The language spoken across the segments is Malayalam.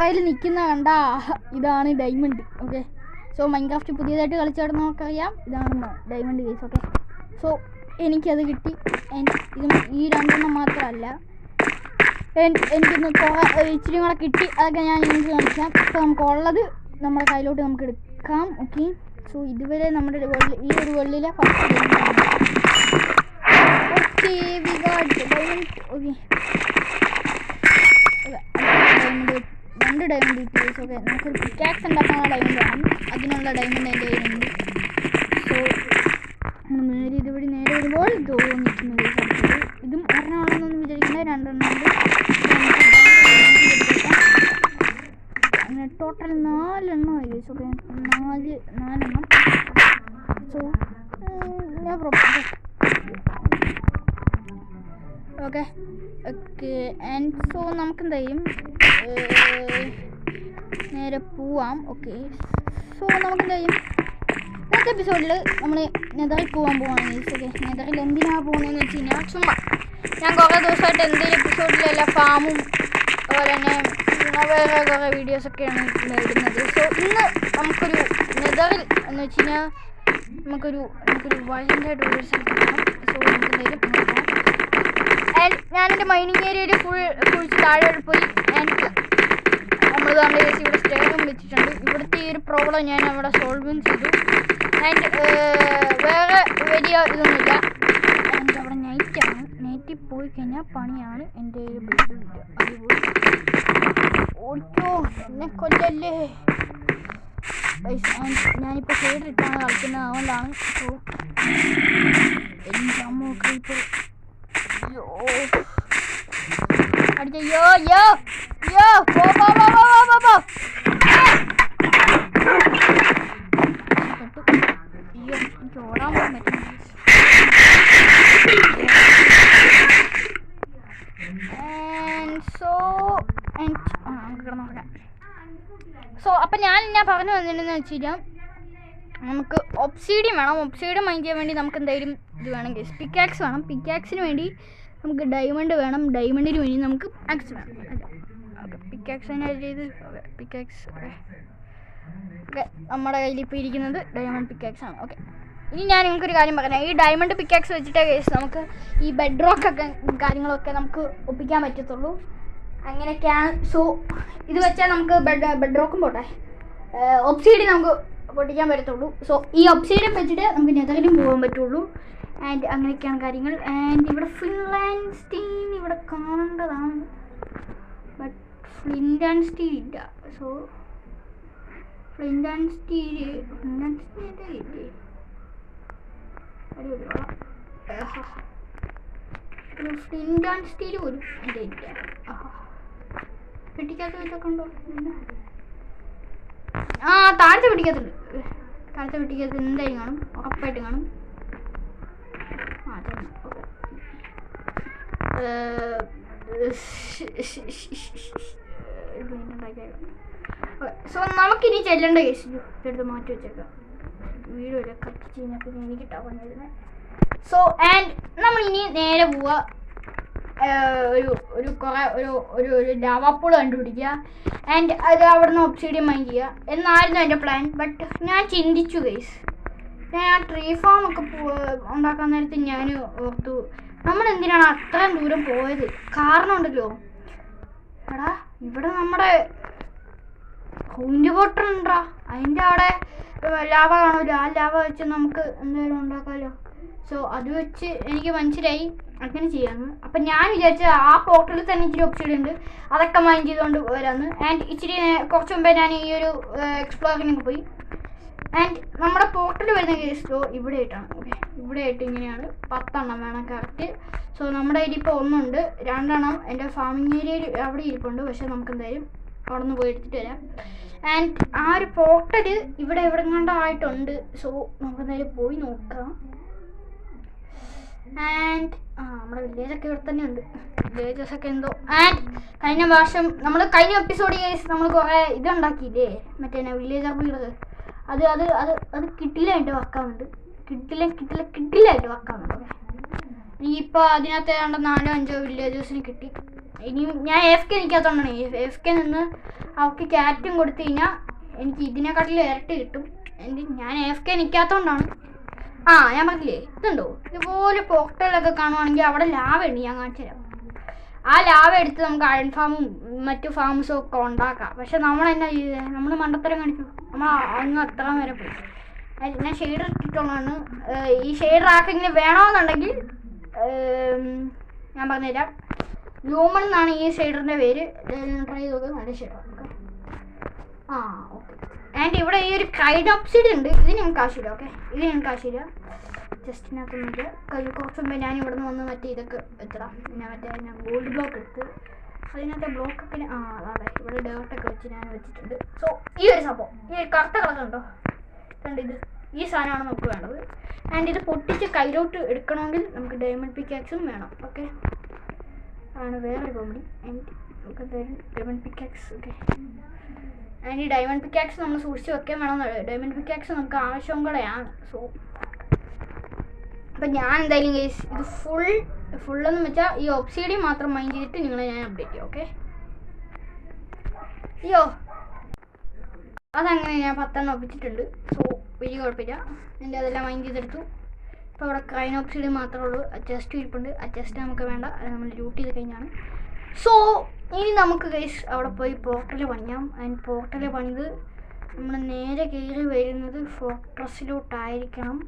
കയ്യിൽ നിൽക്കുന്ന കണ്ട ഇതാണ് ഡയമണ്ട്. ഓക്കെ, സോ മൈൻക്രാഫ്റ്റ് പുതിയതായിട്ട് കളിച്ചാൽ നമുക്കറിയാം ഇതാണ് ഡയമണ്ട് കേസ്. ഓക്കെ, സോ എനിക്കത് കിട്ടി. ഇത് ഈ രണ്ടെണ്ണം മാത്രമല്ല, എനിക്കിന്ന് ഇച്ചിരി കൂടെ കിട്ടി. അതൊക്കെ ഞാൻ നിങ്ങൾക്ക് കാണിക്കാം. ഇപ്പോൾ നമുക്കുള്ളത് നമ്മുടെ കയ്യിലോട്ട് നമുക്ക് എടുക്കാം. ഓക്കെ, സോ ഇതുവരെ നമ്മുടെ ഈ ഒരു വെള്ളിലെ first okay we got diamond. Okay, രണ്ട് ഡയമണ്ട് കിട്ടി. ഓക്കെ, നമുക്കൊരു പിക്കാക്സ് ഉണ്ടാക്കാനുള്ള ഡയമണ്ട് വേണം. അതിനുള്ള ഡയമണ്ട് എൻ്റെ കയ്യിലുണ്ട്. സോ നേരെ ഇതുവഴി നേരെ വരുമ്പോൾ തോന്നിക്കുന്നത് ഇതും ഒരെണ്ണമാണെന്നൊന്നും വിചാരിക്കേണ്ട, രണ്ടെണ്ണം ഉണ്ട്. അങ്ങനെ ടോട്ടൽ 4 എണ്ണമായി. ഓക്കെ, 4 എണ്ണം. So no problem. Okay okay and so നമുക്ക് എന്തായാലും നേരെ പോവാം. ഓക്കെ, സോ നമുക്ക് എന്തായാലും ഇന്നത്തെ എപ്പിസോഡിൽ നമ്മൾ നെതറിൽ പോകാൻ പോവാണ്. ഓക്കെ, നെതറിൽ എന്തിനാണ് പോകുന്നതെന്ന് വെച്ച് കഴിഞ്ഞാൽ ചുമ്മാ ഞാൻ കുറേ ദിവസമായിട്ട് എന്തെങ്കിലും എപ്പിസോഡിലെല്ലാം ഫാമും അതുപോലെ തന്നെ വേറെ കുറേ വീഡിയോസൊക്കെയാണ് ഇടുന്നത്. സോ ഇന്ന് നമുക്കൊരു നെതറിൽ എന്ന് വെച്ച് കഴിഞ്ഞാൽ നമുക്കൊരു വൈൽഡായിട്ട് ഒരു സ്ഥലത്ത് പോകണം. സോ നമുക്ക് എന്തായാലും ആൻഡ് ഞാനെൻ്റെ മൈനിങ് ഏരിയയിൽ കുഴിച്ച് താഴെ പോയി. ആൻഡ് നമ്മൾ നമ്മുടെ കേസ് ഇവിടെ സ്റ്റേറും വെച്ചിട്ടുണ്ട്. ഇവിടുത്തെ ഈ ഒരു പ്രോബ്ലം ഞാൻ അവിടെ സോൾവും ചെയ്തു. ആൻഡ് വേറെ വലിയ ഇതൊന്നുമില്ല. ആൻഡ് അവിടെ നൈറ്റാണ്. നൈറ്റിൽ പോയി കഴിഞ്ഞാൽ പണിയാണ്. എൻ്റെ ഒരു ബ്ലഡ് കിട്ടുക. അതുപോലെ ഓടിക്കോ, എന്നെ കൊല്ലല്ലേ. ഞാനിപ്പോൾ ഷെയ്ഡിട്ടാണ് കളിക്കുന്നത്, അതുകൊണ്ടാണ്. സോ എൻ്റെ അമ്മ ഇപ്പോൾ അടിച്ചോ യോ യോ യോ പോ പോ പോ പോ പോ പോ. അയ്യോ, എനിക്ക് ഓടാൻ പോകാൻ പറ്റും. സോ അപ്പം ഞാൻ പറഞ്ഞു വന്നിട്ടുണ്ടെന്ന് വെച്ച് കഴിഞ്ഞാൽ നമുക്ക് ഒബ്സീഡിയം വേണം. ഒബ്സീഡിയം മൈൻഡ് ചെയ്യാൻ വേണ്ടി നമുക്ക് എന്തായാലും ഇത് വേണം കേസ്, പിക്കാക്സ് വേണം. പിക്കാക്സിന് വേണ്ടി നമുക്ക് ഡയമണ്ട് വേണം. ഡയമണ്ടിന് വേണ്ടി നമുക്ക് ആക്സ് വേണം. ഓക്കെ, പിക്കാക്സിനെ ചെയ്ത് പിക്കാക്സ്. ഓക്കെ, നമ്മുടെ കയ്യിൽ ഇപ്പോൾ ഇരിക്കുന്നത് ഡയമണ്ട് പിക്കാക്സ് ആണ്. ഓക്കെ, ഇനി ഞാൻ നിങ്ങൾക്കൊരു കാര്യം പറയാം. ഈ ഡയമണ്ട് പിക്കാക്സ് വെച്ചിട്ടേ കേസ് നമുക്ക് ഈ ബെഡ് റോക്കൊക്കെ കാര്യങ്ങളൊക്കെ നമുക്ക് ഒപ്പിക്കാൻ പറ്റത്തുള്ളൂ. അങ്ങനെയൊക്കെയാണ്. സോ ഇത് വെച്ചാൽ നമുക്ക് ബെഡ് റോക്കും പോട്ടെ, ഒബ്സീഡിയം നമുക്ക് പൊട്ടിക്കാൻ പറ്റത്തുള്ളൂ. സോ ഈ ഒബ്സീഡിയം വെച്ചിട്ട് നമുക്ക് നെതറിലും പോകാൻ പറ്റുള്ളൂ. ആൻഡ് അങ്ങനെയൊക്കെയാണ് കാര്യങ്ങൾ. ആൻഡ് ഇവിടെ ഫിൻലാൻഡ് സ്റ്റീൽ ഇവിടെ കാണേണ്ടതാണ്, ബട്ട് ഫ്ലിൻറ്റ് ആൻഡ് സ്റ്റീൽ ഇല്ല. സോ ഫ്ലിൻറ്റ് ആൻഡ് സ്റ്റീൽ ഇല്ലേ ഒരു ഫ്ലിൻറ്റ് ആൻഡ് സ്റ്റീൽ പോലും എൻ്റെ ഇല്ല. പെട്ടിക്കകത്ത് വെച്ചൊക്കെ ഉണ്ടോ? ആ, താഴത്തെ പെട്ടിക്കകത്തുണ്ട്. താഴത്തെ പെട്ടിക്കകത്ത് എന്തായാലും കാണും, ഉറപ്പായിട്ട് കാണും. സോ നമുക്കിനി ചെല്ലേണ്ട കേസ് എടുത്ത് മാറ്റി വെച്ചേക്കാം. വീഡിയോ കത്തിച്ച് കഴിഞ്ഞാൽ പിന്നെ എനിക്കിട്ടാ പറഞ്ഞിരുന്നത്. സോ ആൻഡ് നമ്മളിനി നേരെ പോവുക, ഒരു ലാവാപ്പൂൾ കണ്ടുപിടിക്കുക. ആൻഡ് അത് അവിടെ നിന്ന് ഒബ്സീഡിയം മൈൻഡ് ചെയ്യുക എന്നായിരുന്നു എൻ്റെ പ്ലാൻ. ബട്ട് ഞാൻ ചിന്തിച്ചു ഗൈസ്, ഞാൻ ആ ട്രീ ഫാം ഒക്കെ ഉണ്ടാക്കാൻ നേരത്ത് ഞാൻ ഓർത്തു നമ്മളെന്തിനാണ് അത്രയും ദൂരം പോയത്. കാരണം ഉണ്ടല്ലോ, എടാ ഇവിടെ നമ്മുടെ ഹൗണ്ട് വാട്ടർ ഉണ്ടാ, അതിൻ്റെ അവിടെ ലാവ കാണുമല്ലോ. ആ ലാവ വെച്ച് നമുക്ക് എന്തായാലും ഉണ്ടാക്കാമല്ലോ. സോ അത് വെച്ച് എനിക്ക് മനസ്സിലായി അങ്ങനെ ചെയ്യാമെന്ന്. അപ്പം ഞാൻ വിചാരിച്ചത് ആ പോർട്ടലിൽ തന്നെ ഇച്ചിരി ഒബ്സീഡിയം ഉണ്ട്, അതൊക്കെ മൈൻഡ് ചെയ്തുകൊണ്ട് വരാമെന്ന്. ആൻഡ് ഇച്ചിരി കുറച്ച് മുമ്പേ ഞാൻ ഈ ഒരു എക്സ്പ്ലോറിങ്ങിനൊക്കെ പോയി. ആൻഡ് നമ്മുടെ പോർട്ടൽ വരുന്ന കേസ് ഇവിടെ ആയിട്ടാണ്. ഓക്കെ, ഇവിടെ ആയിട്ട് ഇങ്ങനെയാണ് 10 എണ്ണം വേണം കറക്റ്റ്. സോ നമ്മുടെ കയ്യിൽ ഇപ്പോൾ 1 ഉണ്ട്, 2 എണ്ണം എൻ്റെ ഫാമിംഗ് ഏരിയയിൽ അവിടെ ഇരിപ്പുണ്ട്. പക്ഷേ നമുക്ക് എന്തായാലും അവിടെ നിന്ന് പോയി എടുത്തിട്ട് വരാം. ആൻഡ് ആ ഒരു പോർട്ടൽ ഇവിടെ എവിടെ കണ്ടായിട്ടുണ്ട്. സോ നമുക്ക് എന്തായാലും പോയി നോക്കാം. ആൻഡ് നമ്മുടെ വില്ലേജൊക്കെ ഇവിടെ തന്നെ ഉണ്ട്. വില്ലേജസൊക്കെ എന്തോ. ആൻഡ് കഴിഞ്ഞ വർഷം നമ്മൾ കഴിഞ്ഞ എപ്പിസോഡ് നമ്മൾ കുറേ ഇതുണ്ടാക്കിയില്ലേ, മറ്റേ വില്ലേജർ ബിൽഡർ. അത് കിട്ടില്ലായിട്ട് വർക്കാവുന്നുണ്ട്. കിട്ടില്ലായിട്ട് വർക്കാവുന്നുണ്ട്. ഇനിയിപ്പോൾ അതിനകത്ത് ഏതാണ്ട് 4-5 വില്ലേജേഴ്സിന് കിട്ടി. ഇനിയും ഞാൻ AFK നിൽക്കാത്തതുകൊണ്ടാണ്. AFK നിന്ന് അവൾക്ക് ക്യാറ്റും കൊടുത്തു കഴിഞ്ഞാൽ എനിക്ക് ഇതിനെക്കാട്ടിലും ഇരട്ടി കിട്ടും. ഞാൻ AFK നിൽക്കാത്തതുകൊണ്ടാണ്. ഞാൻ പറഞ്ഞില്ലേ, ഇതുണ്ടോ ഇതുപോലെ പോർട്ടലൊക്കെ കാണുവാണെങ്കിൽ അവിടെ ലാവ ഉണ്ട്, ഞാൻ കാണിച്ചു തരാം. ആ ലാവ എടുത്ത് നമുക്ക് അയൺ ഫാമും മറ്റു ഫാംസും ഒക്കെ ഉണ്ടാക്കാം. പക്ഷെ നമ്മളെന്നാ ചെയ്തത്, നമ്മൾ മണ്ടത്തരം കാണിച്ചു, നമ്മൾ അങ്ങ് അത്ര വരെ പോയി. ഞാൻ ഷെയ്ഡർ ഇട്ടിട്ടുള്ളതാണ്. ഈ ഷെയ്ഡർ ആർക്കെങ്കിലും വേണമെന്നുണ്ടെങ്കിൽ ഞാൻ പറഞ്ഞുതരാം. ലൂമൺ എന്നാണ് ഈ ഷെയ്ഡറിൻ്റെ പേര്. ട്രൈ ചെയ്ത് നോക്കുക, നല്ല ഷെയ്ഡർ. ഓക്കെ. ആൻഡ് ഇവിടെ ഈ ഒരു കൈഡോപ്സിഡ് ഉണ്ട്, ഇത് ഞങ്ങൾക്ക് ആവശ്യമില്ല. ഓക്കെ, ഇത് ഞങ്ങൾക്ക് ആവശ്യമില്ല. ജസ്റ്റിനകത്തൊന്നുമില്ല. കുറച്ച് മുമ്പേ ഞാൻ ഇവിടെ നിന്ന് വന്ന് മറ്റേ ഇതൊക്കെ എത്തടാം. പിന്നെ ഞാൻ ഗോൾഡ് ബ്ലോക്ക് എടുത്ത് അതിനകത്തെ ബ്ലോക്കൊക്കെ അതെ ഇവിടെ ഡേർട്ടൊക്കെ വെച്ച് ഞാൻ വെച്ചിട്ടുണ്ട്. സോ ഈ ഒരു സംഭവം, ഈ ഒരു കറുത്ത കളറുണ്ടോ കണ്ട്, ഇത് ഈ സാധനമാണ് നമുക്ക് വേണ്ടത്. ആൻഡ് ഇത് പൊട്ടിച്ച് കയ്യിലോട്ട് എടുക്കണമെങ്കിൽ നമുക്ക് ഡയമണ്ട് പിക്കാക്സും വേണം. ഓക്കെ, ആണ് വേറൊരു കോമഡി. ആൻഡ് നമുക്ക് ഡയമണ്ട് പിക്കാക്സ്. ഓക്കെ, ആൻഡ് ഈ ഡയമണ്ട് പിക്കാക്സ് നമ്മൾ സൂക്ഷിച്ച് വെക്കാൻ വേണം. ഡയമണ്ട് പിക്കാക്സ് നമുക്ക് ആവശ്യവും കൂടെയാണ്. സോ അപ്പം ഞാൻ എന്തായാലും ഗൈസ് ഇത് ഫുള്ളെന്ന് വെച്ചാൽ ഈ ഒബ്സിഡിയൻ മാത്രം മൈൻഡ് ചെയ്തിട്ട് നിങ്ങളെ ഞാൻ അപ്ഡേറ്റ് ചെയ്യാം. ഓക്കെ, അതങ്ങനെ ഞാൻ 10 ഒപ്പിച്ചിട്ടുണ്ട്. സോ വലിയ കുഴപ്പമില്ല. എൻ്റെ അതെല്ലാം മൈൻഡ് ചെയ്തെടുത്തു. ഇപ്പോൾ അവിടെ ക്രൈനോപ്സിഡിയൻ മാത്രമേ ഉള്ളൂ. ചെസ്റ്റ് ഇരിപ്പുണ്ട്. ചെസ്റ്റ് നമുക്ക് വേണ്ട, അത് നമ്മൾ ലൂട്ട് ചെയ്ത് കഴിഞ്ഞാണ്. സോ ഇനി നമുക്ക് ഗൈസ് അവിടെ പോയി പോർട്ടൽ പണിയാം. ആൻഡ് പോർട്ടൽ പണിത് നമ്മൾ നേരെ കയറി വരുന്നത് ഫോർട്രസിലോട്ടായിരിക്കണം.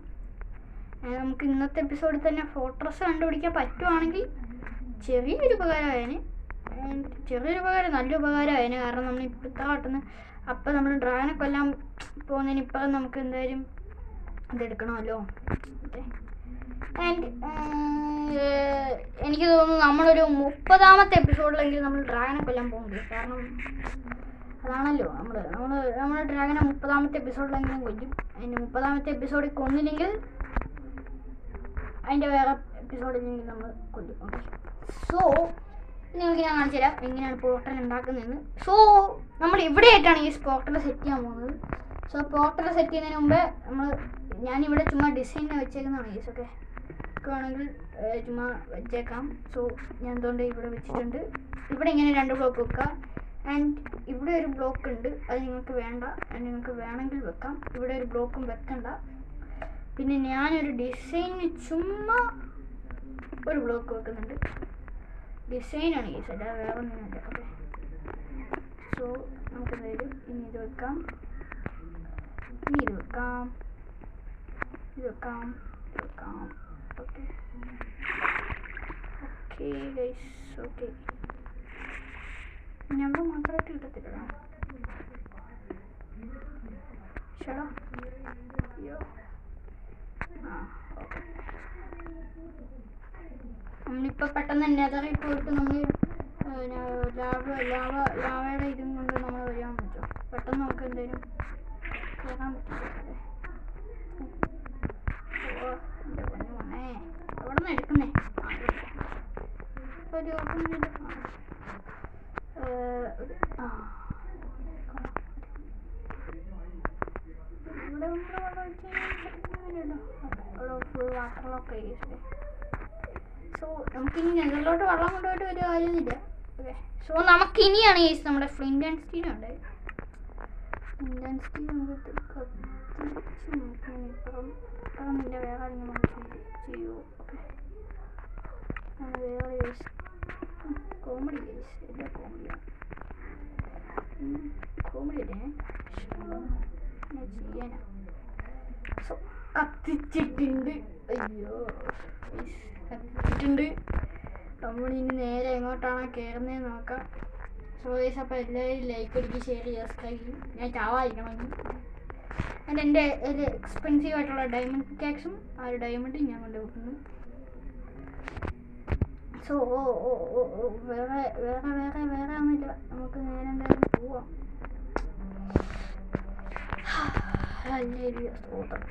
നമുക്ക് ഇന്നത്തെ എപ്പിസോഡിൽ തന്നെ ഫോർട്രസ് കണ്ടുപിടിക്കാൻ പറ്റുവാണെങ്കിൽ ചെറിയൊരു ഉപകാരമായേനെ. നല്ല ഉപകാരമായേനെ. കാരണം നമ്മൾ ഇപ്പോഴത്തെ കാട്ടുന്ന അപ്പം നമ്മൾ ഡ്രാഗനെ കൊല്ലാൻ പോകുന്നതിന് ഇപ്പം നമുക്ക് എന്തായാലും ഇതെടുക്കണമല്ലോ. ആൻഡ് എനിക്ക് തോന്നുന്നു നമ്മളൊരു 30ാമത്തെ എപ്പിസോഡിലെങ്കിലും നമ്മൾ ഡ്രാഗനെ കൊല്ലാൻ പോകുന്നില്ല. കാരണം അതാണല്ലോ നമ്മൾ ഡ്രാഗനെ 30ാമത്തെ എപ്പിസോഡിലെങ്കിലും കൊല്ലും. അതിന് 30ാമത്തെ എപ്പിസോഡിൽ കൊന്നില്ലെങ്കിൽ അതിൻ്റെ വേറെ എപ്പിസോഡിലെങ്കിൽ നമ്മൾ കൊല്ലും. ഓക്കെ, സോ നിങ്ങൾക്ക് ഞാൻ കാണിച്ചു തരാം എങ്ങനെയാണ് പോർട്ടൽ ഉണ്ടാക്കുന്നതെന്ന്. സോ നമ്മൾ ഇവിടെ ആയിട്ടാണ് ഈ പോർട്ടൽ സെറ്റ് ചെയ്യാൻ പോകുന്നത്. സോ പോർട്ടൽ സെറ്റ് ചെയ്യുന്നതിന് മുമ്പേ ഞാനിവിടെ ചുമ്മാ ഡിസൈനിനെ വെച്ചേക്കുന്നതാണ് ഗൈസ്. ഓക്കെ, വേണമെങ്കിൽ ചുമ്മാ വെച്ചേക്കാം. സോ ഞാൻ എന്തുകൊണ്ട് ഇവിടെ വെച്ചിട്ടുണ്ട്. ഇവിടെ ഇങ്ങനെ 2 ബ്ലോക്ക് വെക്കുക. ആൻഡ് ഇവിടെ ഒരു ബ്ലോക്ക് ഉണ്ട്, അത് നിങ്ങൾക്ക് വേണ്ട. നിങ്ങൾക്ക് വേണമെങ്കിൽ വെക്കാം. ഇവിടെ ഒരു ബ്ലോക്കും വെക്കണ്ട. പിന്നെ ഞാനൊരു ഡിസൈനിന് ചുമ്മാ ഒരു ബ്ലോക്ക് വെക്കുന്നുണ്ട്. ഡിസൈനാണ് ഈ സൈഡ്, വേറെ ഒന്നുമില്ല. ഓക്കെ, സോ നമുക്ക് എന്തായാലും ഇനി ഇത് വെക്കാം, ഇത് വെക്കാം. Okay guys. ഓക്കെ, നമ്പർ മാത്രമായിട്ട് കിട്ടത്തില്ല. ചേട്ടാ അയ്യോ. നമ്മളിപ്പോൾ പെട്ടെന്ന് നെതറിൽ പോയിട്ട് നമ്മൾ ലാവയുടെ ഇതും കൊണ്ട് നമ്മൾ വരാൻ പറ്റും. പെട്ടെന്ന് നമുക്ക് എന്തായാലും കയറാൻ പറ്റില്ല. എൻ്റെ പൊന്നു പോണേ, അവിടെ നിന്ന് എടുക്കുന്നേ. ഒരു ഇവിടെ ഫുൾ വാട്ടറിലൊക്കെ യൂസ്. സോ നമുക്കിനി നെതറിലോട്ട് വെള്ളം കൊണ്ടുപോയിട്ട് ഒരു കാര്യമൊന്നുമില്ല. ഓക്കെ, സോ നമുക്കിനിയാണ് യൂസ് നമ്മുടെ ഫ്ലിൻറ്റ് ആൻഡ് സ്റ്റീൽ ഉണ്ട്. നമുക്ക് കത്തിച്ച് നോക്കാം. ഇപ്പം നിൻ്റെ വേറെ ആരെങ്കിലും ചെയ്യൂ. ഓക്കെ, വേറെ യൂസ് കോമഡി യൂസ് എല്ലാ കോമഡി അല്ലേ ചെയ്യാനാ. സോ കത്തിച്ചിട്ടുണ്ട്. അയ്യോ കത്തിച്ചിട്ടുണ്ട്. നമ്മളിനി നേരെ എങ്ങോട്ടാണ് കയറുന്നതെന്ന് നോക്കാം. സോ ഗൈസ്, അപ്പോൾ എല്ലാവരും ലൈക്ക് അടിക്കുക, ഷെയർ ചെയ്യുക, സബ്സ്ക്രൈബ് ചെയ്യും. ഞാൻ ചാവാതിരിക്കണമെങ്കിൽ. എൻ്റെ ഒരു എക്സ്പെൻസീവ് ആയിട്ടുള്ള ഡയമണ്ട് പിക്കാക്സും ആ ഒരു ഡയമണ്ടും ഞാൻ കൊണ്ട് വെക്കുന്നു. സോ വേറെ ഒന്നുമില്ല. നമുക്ക് നേരെ എന്തായാലും പോവാം. ഹല്ലേലൂയ, സ്തോത്രം.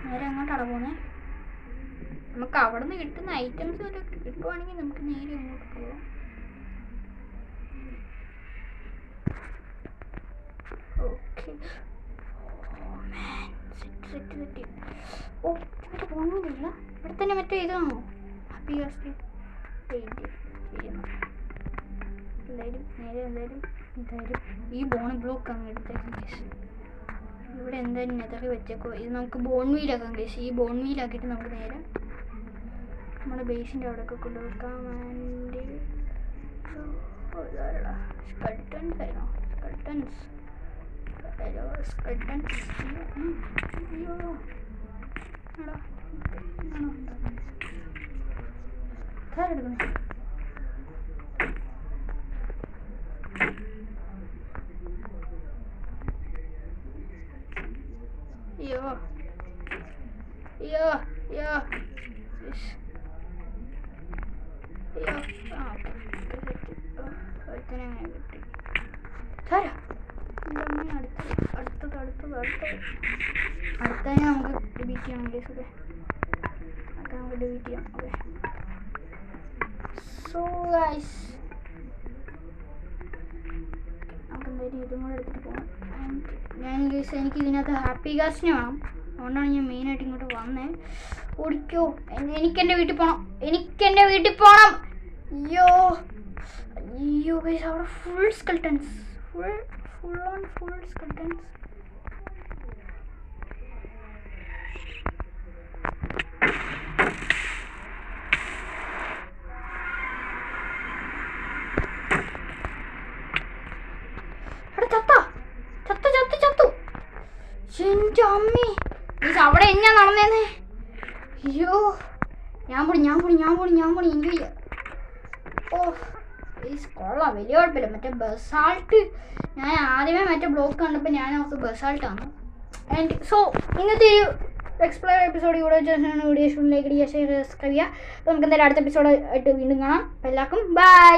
നേരെ എങ്ങോട്ടാണ് പോകുന്നത്? നമുക്ക് അവിടെ നിന്ന് കിട്ടുന്ന ഐറ്റംസ് വരെ കിട്ടുവാണെങ്കിൽ നമുക്ക് നേരെ അങ്ങോട്ട് പോവാം. Okay, set. ഓ മറ്റേ പോകുന്നില്ല, ഇവിടെ തന്നെ മറ്റേ ഇതാണോ ഹാപ്പി ഗാസ്റ്റ്? എന്തായാലും നേരെ എന്തായാലും ഈ ബോൺ ബ്ലോക്ക് അങ്ങ് എടുത്തേക്കാം ഗൈസ്. ഇവിടെ എന്തായാലും നെതറി വെച്ചേക്കോ. ഇത് നമുക്ക് ബോൺ വീലാക്കാം ഗൈസ്. ഈ ബോൺ വീലാക്കിയിട്ട് നമുക്ക് നേരെ നമ്മുടെ ബേസിൻ്റെ അവിടെയൊക്കെ കൊണ്ടുവെക്കാൻ വേണ്ടി സ്കൾട്ടൻസ് ആയിരുന്നോ? സ്കൾട്ടൻസ് അയ്യോ എടുക്കുന്നു. അയ്യോ അയ്യോ അയ്യോ അയ്യോ ആ ഒരുത്തനെ അങ്ങനെ കിട്ടി. സാരാ അടുത്തതിനെ നമുക്ക് ഡിബീറ്റ് ചെയ്യണം ഗൈസ്. ഓക്കെ അതൊക്കെ നമുക്ക് ഡിബീറ്റ് ചെയ്യാം. ഓക്കെ സോ ഗൈസ് നമുക്ക് എന്തായാലും ഇതും കൂടെ എടുത്തിട്ട് പോകാം. ഞാൻ ഗൈസ് എനിക്ക് ഇതിനകത്ത് ഹാപ്പി ഗാസ്റ്റിനെ വേണം, അതുകൊണ്ടാണ് ഞാൻ മെയിനായിട്ട് ഇങ്ങോട്ട് വന്നത്. ഓടിക്കോ, എനിക്കെൻ്റെ വീട്ടിൽ പോകണം, എനിക്കെൻ്റെ വീട്ടിൽ പോകണം. അയ്യോ അയ്യോ ഗൈസ് അവിടെ ഫുൾ സ്കൾട്ടൻസ്, ഫുൾ സ്കൾട്ടൻസ്. ചത്തു എൻ്റെ അമ്മേ ഗൈസ് അവിടെ എങ്ങനെയാ നടന്നേന്നേ? അയ്യോ ഞാൻ പൊടി എനിക്ക്. ഓ ഗൈസ് കൊള്ളാം, വലിയ കുഴപ്പമില്ല. മറ്റേ ബസാൾട്ട് ഞാൻ ആദ്യമേ മറ്റേ ബ്ലോക്ക് കണ്ടപ്പോൾ ഞാൻ ഓർത്ത് ബസാൾട്ടാണ്. ആൻഡ് സോ ഇന്നത്തെ ഒരു എക്സ്പ്ലോർ എപ്പിസോഡ് ഇവിടെ വീഡിയോ ലൈക്ക് ചെയ്യുക, ഷെയർ സബ്സ്ക്രൈബ് ചെയ്യുക. നമുക്ക് എന്തായാലും അടുത്ത എപ്പിസോഡ് ആയിട്ട് വീണ്ടും കാണാം. എല്ലാവർക്കും ബൈ.